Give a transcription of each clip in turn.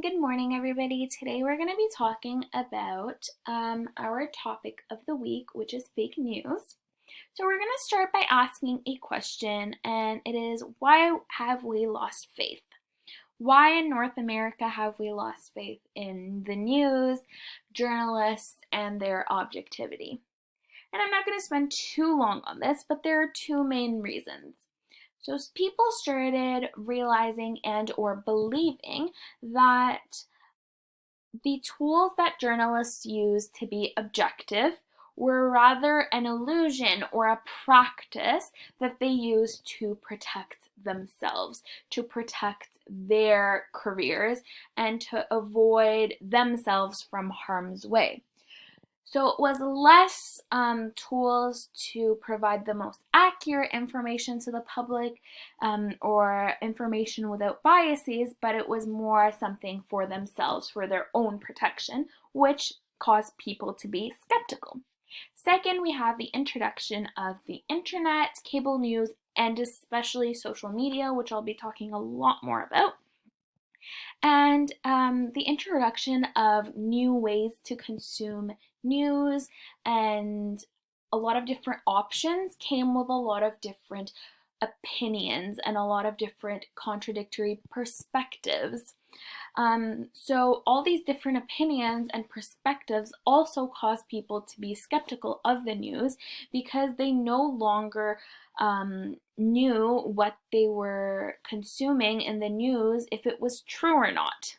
good morning, everybody. Today we're going to be talking about our topic of the week, which is fake news. So we're going to start by asking a question, and it is, why have we lost faith? Why in North America have we lost faith in the news, journalists, and their objectivity? And I'm not going to spend too long on this, but there are two main reasons. So people started realizing and or believing that the tools that journalists use to be objective were rather an illusion or a practice that they use to protect themselves, to protect their careers, and to avoid themselves from harm's way. So it was less tools to provide the most accurate information to the public or information without biases, but it was more something for themselves, for their own protection, which caused people to be skeptical. Second, we have the introduction of the internet, cable news, and especially social media, which I'll be talking a lot more about. And the introduction of new ways to consume news and a lot of different options came with a lot of different opinions and a lot of different contradictory perspectives. So all these different opinions and perspectives also cause people to be skeptical of the news because they no longer knew what they were consuming in the news, if it was true or not.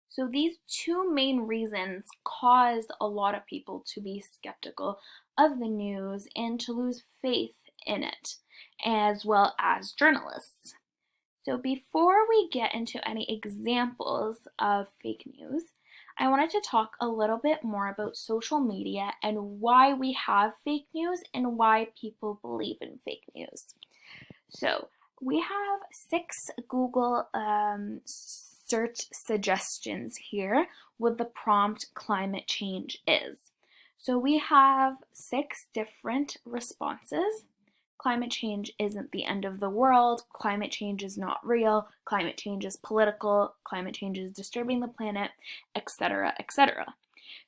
So these two main reasons caused a lot of people to be skeptical of the news and to lose faith in it, as well as journalists. So before we get into any examples of fake news, I wanted to talk a little bit more about social media and why we have fake news and why people believe in fake news. So we have 6 Google search suggestions here with the prompt "climate change is." So we have 6 different responses. Climate change isn't the end of the world, climate change is not real, climate change is political, climate change is disturbing the planet, etc., etc.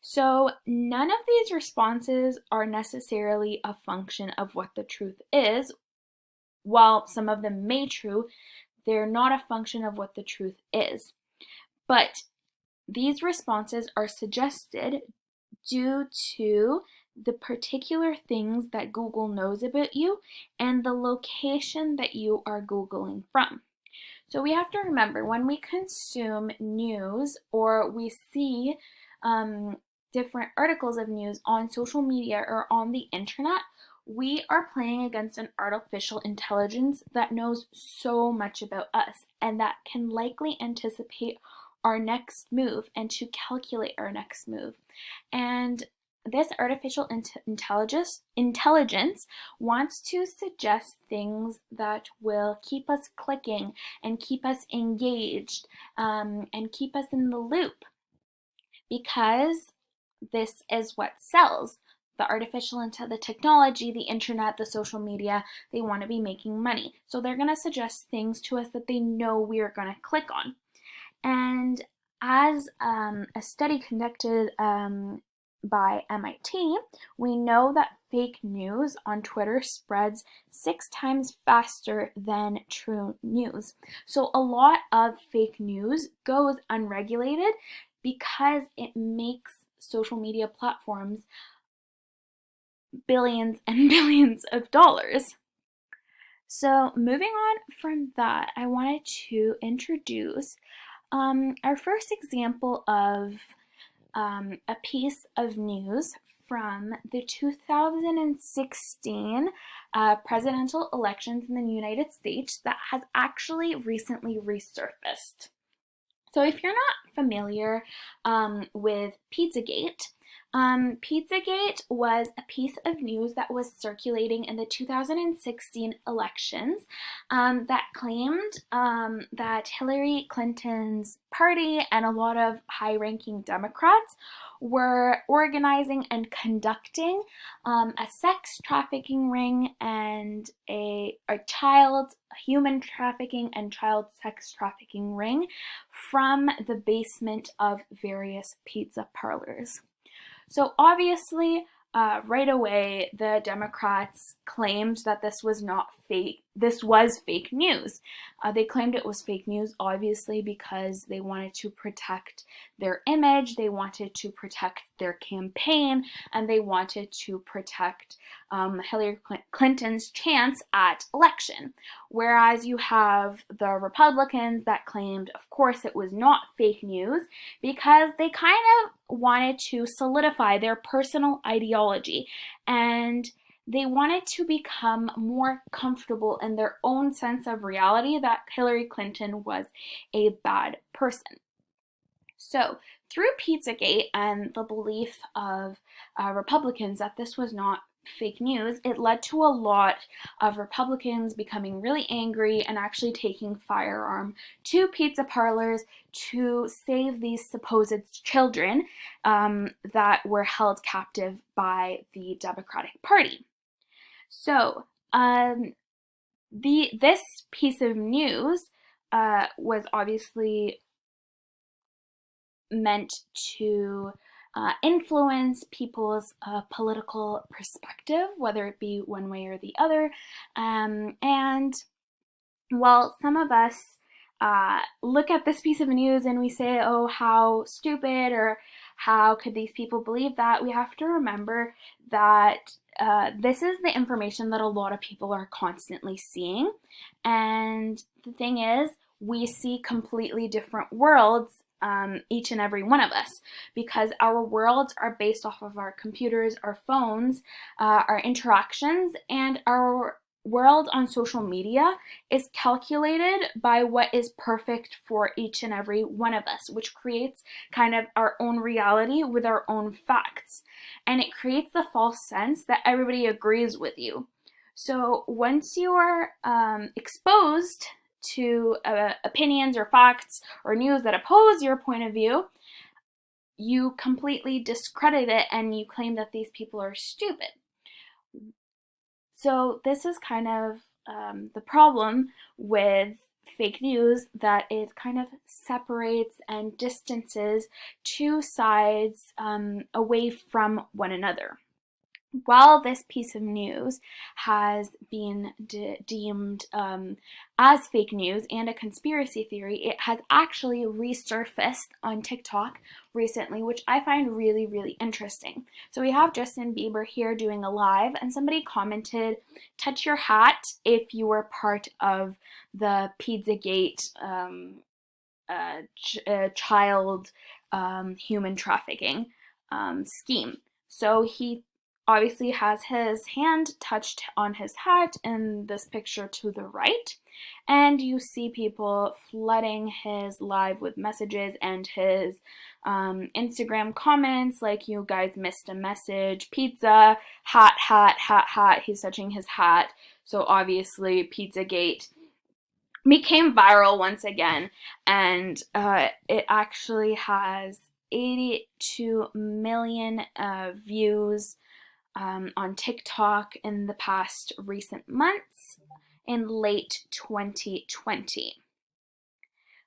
So none of these responses are necessarily a function of what the truth is. While some of them may be true, they're not a function of what the truth is. But these responses are suggested due to the particular things that Google knows about you and the location that you are Googling from. So we have to remember, when we consume news or we see different articles of news on social media or on the internet, we are playing against an artificial intelligence that knows so much about us and that can likely anticipate our next move and to calculate our next move. And this artificial intelligence wants to suggest things that will keep us clicking and keep us engaged and keep us in the loop, because this is what sells. The technology, the internet, the social media, they want to be making money. So they're going to suggest things to us that they know we're going to click on. And as a study conducted by MIT, we know that fake news on Twitter spreads 6 times faster than true news. So a lot of fake news goes unregulated because it makes social media platforms billions and billions of dollars. So moving on from that, I wanted to introduce our first example of a piece of news from the 2016 presidential elections in the United States that has actually recently resurfaced. So if you're not familiar with Pizzagate, Pizzagate was a piece of news that was circulating in the 2016 elections that claimed that Hillary Clinton's party and a lot of high-ranking Democrats were organizing and conducting a sex trafficking ring and a human trafficking and child sex trafficking ring from the basement of various pizza parlors. So obviously, right away, the Democrats claimed that this was not fake. This was fake news. They claimed it was fake news, obviously, because they wanted to protect their image, they wanted to protect their campaign, and they wanted to protect Hillary Clinton's chance at election. Whereas you have the Republicans that claimed, of course, it was not fake news because they kind of wanted to solidify their personal ideology and they wanted to become more comfortable in their own sense of reality that Hillary Clinton was a bad person. So, through Pizzagate and the belief of Republicans that this was not fake news, it led to a lot of Republicans becoming really angry and actually taking firearm to pizza parlors to save these supposed children that were held captive by the Democratic Party. So, this piece of news was obviously meant to influence people's political perspective, whether it be one way or the other. And while some of us look at this piece of news and we say, oh, how stupid, or how could these people believe that, we have to remember that this is the information that a lot of people are constantly seeing. And the thing is, we see completely different worlds, each and every one of us, because our worlds are based off of our computers, our phones, our interactions, and our world on social media is calculated by what is perfect for each and every one of us, which creates kind of our own reality with our own facts. And it creates the false sense that everybody agrees with you. So once you are exposed to opinions or facts or news that oppose your point of view, you completely discredit it and you claim that these people are stupid. So this is kind of the problem with fake news, that it kind of separates and distances two sides away from one another. While this piece of news has been deemed as fake news and a conspiracy theory, it has actually resurfaced on TikTok recently, which I find really, really interesting. So we have Justin Bieber here doing a live, and somebody commented, touch your hat if you were part of the Pizzagate child human trafficking scheme. So he obviously has his hand touched on his hat in this picture to the right, and you see people flooding his live with messages and his Instagram comments like, you guys missed a message, pizza, hat, hat, hat, hat. He's touching his hat. So obviously Pizzagate became viral once again, and it actually has 82 million views on TikTok in the past recent months in late 2020.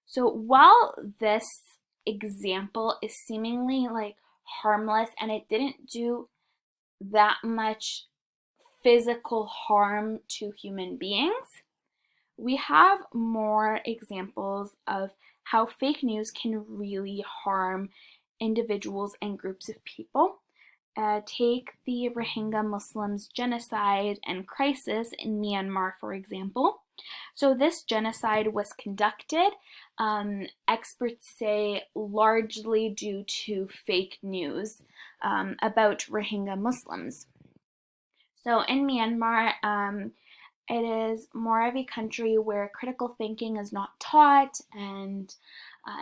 So while this example is seemingly like harmless and it didn't do that much physical harm to human beings, we have more examples of how fake news can really harm individuals and groups of people. Take the Rohingya Muslims genocide and crisis in Myanmar, for example. So this genocide was conducted, experts say, largely due to fake news about Rohingya Muslims. So in Myanmar, it is more of a country where critical thinking is not taught, and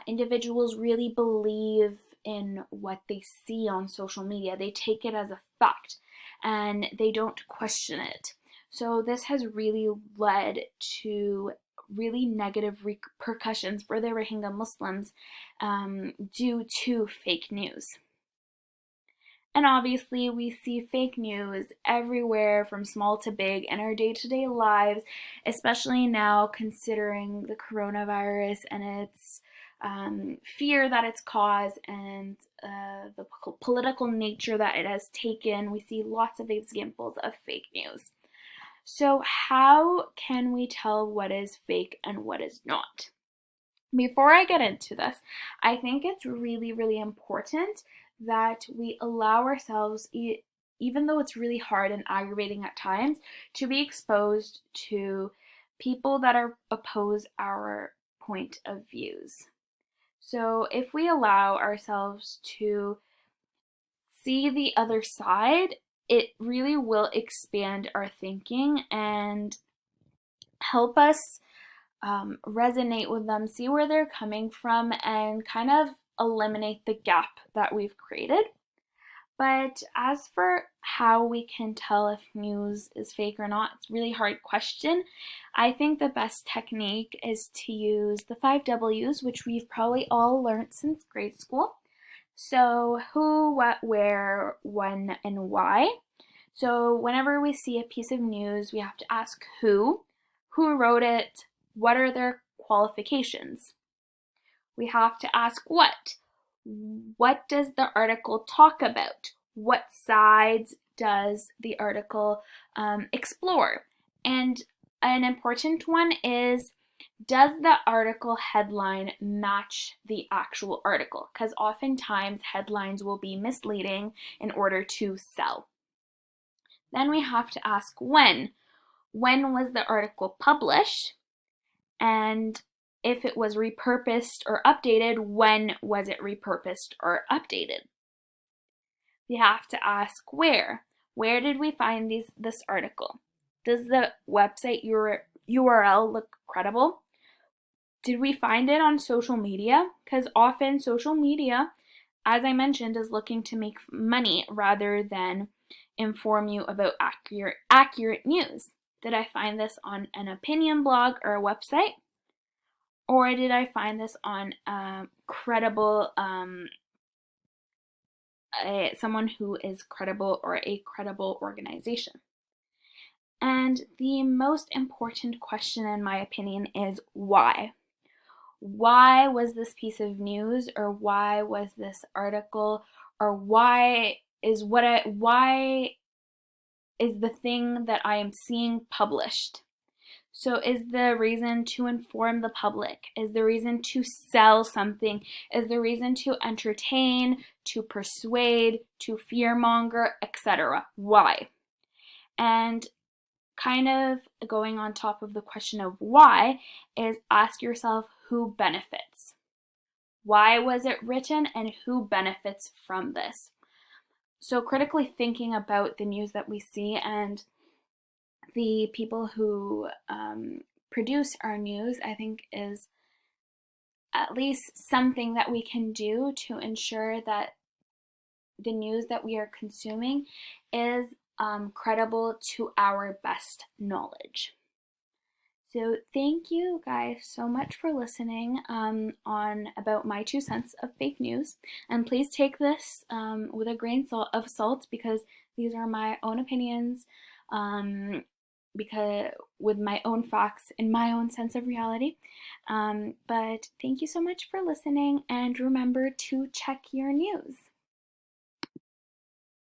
individuals really believe in what they see on social media. They take it as a fact and they don't question it. So this has really led to really negative repercussions for the Rohingya Muslims due to fake news. And obviously, we see fake news everywhere from small to big in our day-to-day lives, especially now considering the coronavirus and its fear that it's caused and the political nature that it has taken. We see lots of examples of fake news. So how can we tell what is fake and what is not? Before I get into this, I think it's really, really important that we allow ourselves, even though it's really hard and aggravating at times, to be exposed to people that oppose our point of views. So if we allow ourselves to see the other side, it really will expand our thinking and help us resonate with them, see where they're coming from, and kind of eliminate the gap that we've created. But as for how we can tell if news is fake or not, it's a really hard question. I think the best technique is to use the 5 W's, which we've probably all learned since grade school. So who, what, where, when, and why. So whenever we see a piece of news, we have to ask who wrote it, what are their qualifications. We have to ask what. What does the article talk about? What sides does the article explore? And an important one is, does the article headline match the actual article? Because oftentimes headlines will be misleading in order to sell. Then we have to ask when. When was the article published? And if it was repurposed or updated, when was it repurposed or updated? We have to ask where. Where did we find this article? Does the website URL look credible? Did we find it on social media? Because often social media, as I mentioned, is looking to make money rather than inform you about accurate news. Did I find this on an opinion blog or a website? Or did I find this on credible, someone who is credible or a credible organization? And the most important question, in my opinion, is why? Why was this piece of news, or why was this article, or why is the thing that I am seeing published? So is the reason to inform the public? Is the reason to sell something? Is the reason to entertain, to persuade, to fearmonger, etc.? Why? And kind of going on top of the question of why is ask yourself who benefits. Why was it written and who benefits from this? So critically thinking about the news that we see and the people who produce our news, I think, is at least something that we can do to ensure that the news that we are consuming is credible to our best knowledge. So thank you guys so much for listening on about my 2 cents of fake news. And please take this with a grain of salt, because these are my own opinions, because with my own facts and my own sense of reality. But thank you so much for listening, and remember to check your news.